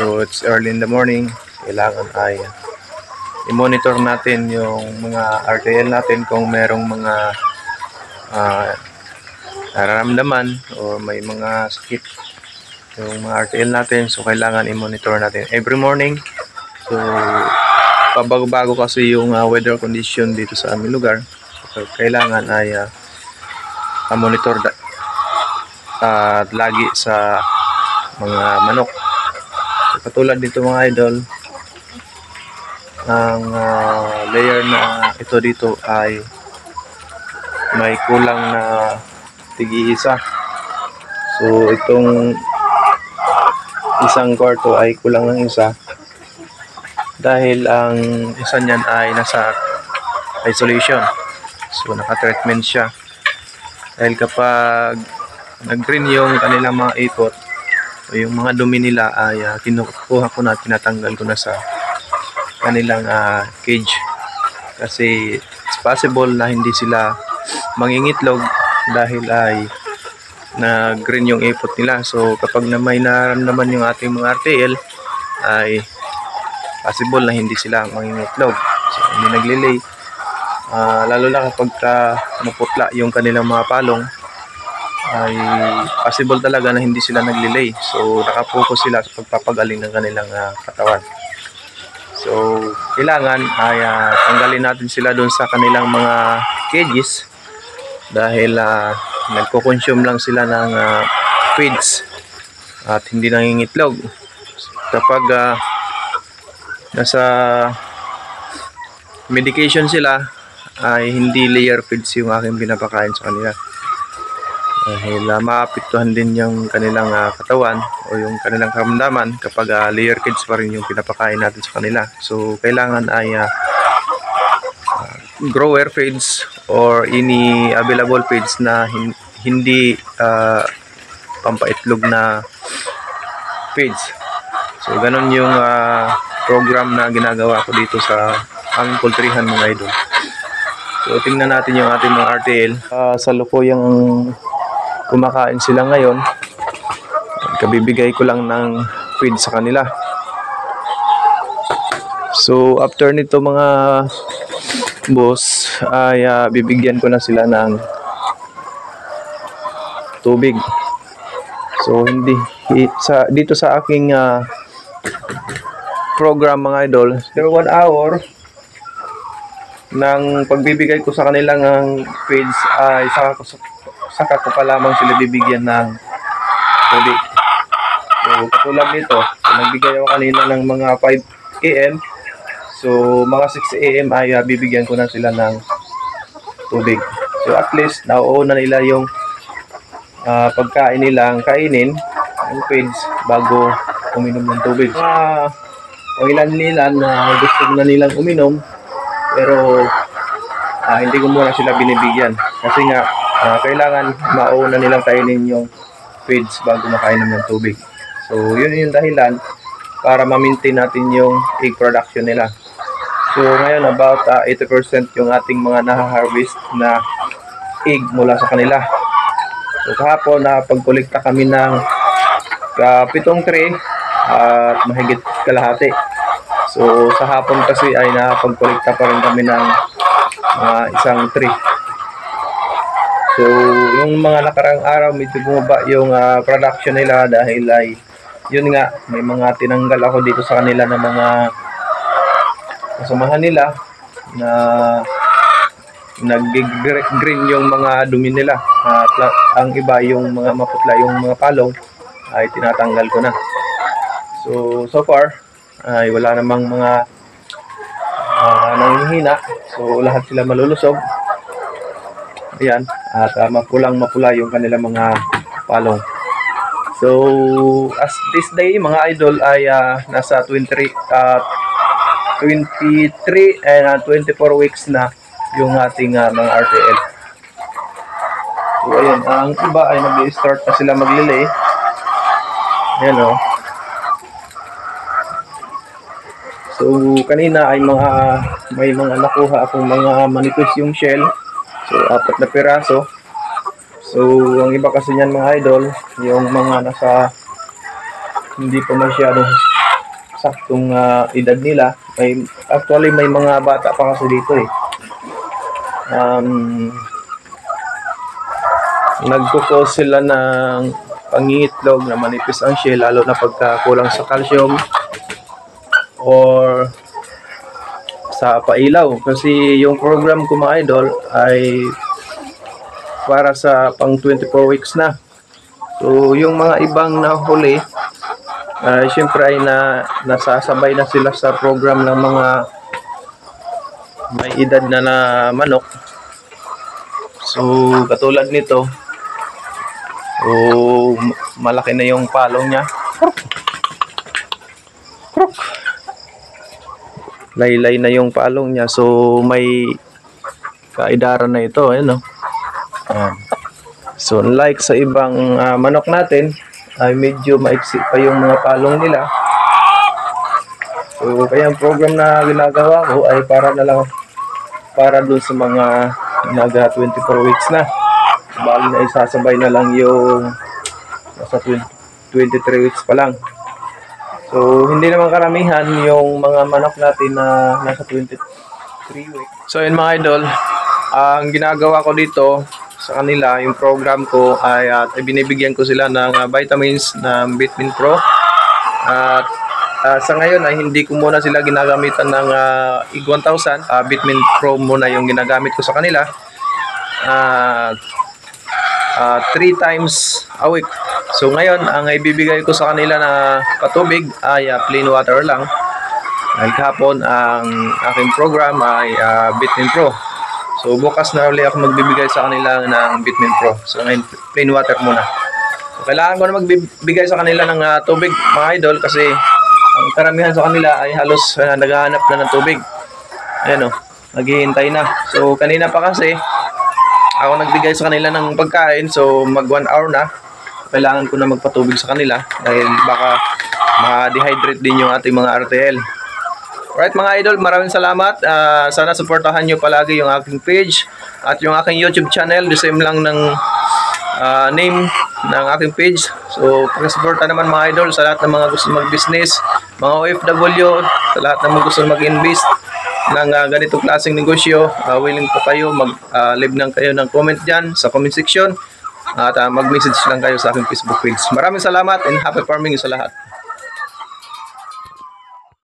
So it's early in the morning. Kailangan ay i-monitor natin yung mga RTL natin kung merong mga nararamdaman o may mga sakit yung mga RTL natin. So kailangan i-monitor natin every morning. So pabago-bago kasi yung weather condition dito sa aming lugar. So kailangan ay monitor lagi sa mga manok. So, katulad dito mga idol, ang layer na ito dito ay may kulang na tig-iisa. So itong isang kwarto ay kulang ng isa dahil ang isa niyan ay nasa isolation. So naka-treatment siya. Dahil kapag nag-green yung kanilang mga ipot o yung mga dumi nila ay kinukuha ko na, tinatanggal ko na sa kanilang cage. Kasi it's possible na hindi sila mangingitlog dahil ay nag-green yung ipot nila. So kapag na may nararamdaman yung ating mga RTL ay possible na hindi sila mangingitlog. So hindi naglilay. Lalo na kapag maputla yung kanilang mga palong ay possible talaga na hindi sila naglilay. So nakapokus sila sa pagpapagaling ng kanilang katawan. So kailangan ay tanggalin natin sila doon sa kanilang mga cages dahil nagko-consume lang sila ng feeds at hindi nangingitlog. Kapag nasa medication sila ay hindi layer feeds yung aking pinapakain sa kanila dahil maapektuhan din yung kanilang katawan o yung kanilang karamdaman kapag layer feeds pa rin yung pinapakain natin sa kanila. So kailangan ay grower feeds or any available feeds na hindi pampaitlog na feeds. So ganun yung program na ginagawa ko dito sa aming poultryhan mga idol. So tingnan natin yung ating mga RTL. Sa lukuyang kumakain sila ngayon, kabibigay ko lang ng feed sa kanila. So after nito mga boss ay bibigyan ko na sila ng tubig. So hindi dito sa aking program mga idol, 1 hour ng pagbibigay ko sa kanila ng feeds ay saka ko pa lamang sila bibigyan ng tubig. So katulad nito, nagbigay ako kanina ng mga 5 AM. So mga 6 AM ay bibigyan ko na sila ng tubig. So at least nauuna nila yung pagkain nilang kainin yung feeds bago uminom ng tubig. O ilan na gusto na nilang uminom pero hindi ko muna sila binibigyan kasi nga kailangan mauna nilang kainin yung feeds bago makainom ng tubig. So yun yung dahilan para ma-maintain natin yung egg production nila. So ngayon about 80% yung ating mga naha-harvest na egg mula sa kanila. So kahapon pagkolekta kami ng 7 tray at mahigit kalahati. So sa hapon kasi ay nakapagkolekta pa rin kami ng isang tray. So yung mga nakarang araw medyo bumaba yung production nila dahil ay yun nga may mga tinanggal ako dito sa kanila ng mga kasamahan nila na nag-green yung mga dumi nila. Ang iba yung mga maputla yung mga palong ay tinatanggal ko na. So far ay wala namang mga nanghihina. So lahat sila malulusog. Ayan, at mapula yung kanilang mga palong. So as this day mga idol ay nasa 23 and 24 weeks na yung ating mga RTL. So ayan, ang iba ay nag-start na sila maglilay. Ayan o. So kanina ay may mga nakuha akong mga manipis yung shell. So 4 na piraso. So ang iba kasi niyan mga idol, yung mga nasa hindi pa masyadong eksaktong edad nila. Actually may mga bata pa kasi dito eh. Nagkukos sila ng pangitlog na manipis ang shell, lalo na pagka kulang sa calcium or sa pailaw. Kasi yung program ko mga idol ay para sa pang 24 weeks na. So yung mga ibang nahuli syempre ay nasasabay na sila sa program ng mga may edad na manok. So katulad nito, malaki na yung palong niya. Laylay na yung palong niya. So may kaedaran na ito, ayun, no? So unlike sa ibang manok natin, ay medyo maiksi pa yung mga palong nila. So kaya ang program na ginagawa ko ay para na lang para dun sa mga naga 24 weeks na. Bali na isasabay na lang yung nasa 23 weeks pa lang. So hindi naman karamihan yung mga manok natin na nasa 23 weeks. So yun mga idol, ang ginagawa ko dito sa kanila, yung program ko ay binibigyan ko sila ng vitamins ng Vitamin Pro. At sa ngayon ay hindi ko muna sila ginagamitan ng IG 1000. Vitamin Pro muna yung ginagamit ko sa kanila. 3 times a week. So ngayon, ang ibibigay ko sa kanila na patubig ay plain water lang. Kahapon ang aking program ay Vitamin Pro. So bukas na ulit ako magbibigay sa kanila ng Vitamin Pro. So ngayon, plain water muna. So kailangan ko na magbibigay sa kanila ng tubig mga idol, kasi ang karamihan sa kanila ay halos naghahanap na ng tubig. Ayan o, naghihintay na. So kanina pa kasi ako nagbigay sa kanila ng pagkain, so mag 1 hour na. Kailangan ko na magpatubig sa kanila dahil baka ma-dehydrate din yung ating mga RTL. Alright mga idol, maraming salamat. Sana supportahan nyo palagi yung aking page at yung aking YouTube channel. The same lang ng name ng aking page. So pakisuporta naman mga idol sa lahat ng mga gusto mag-business, mga OFW, sa lahat ng mga gusto mag-invest ng ganitong klaseng negosyo. Willing po kayo mag-leave lang kayo ng comment dyan sa comment section at mag-message lang kayo sa aking Facebook page. Maraming salamat and happy farming sa lahat.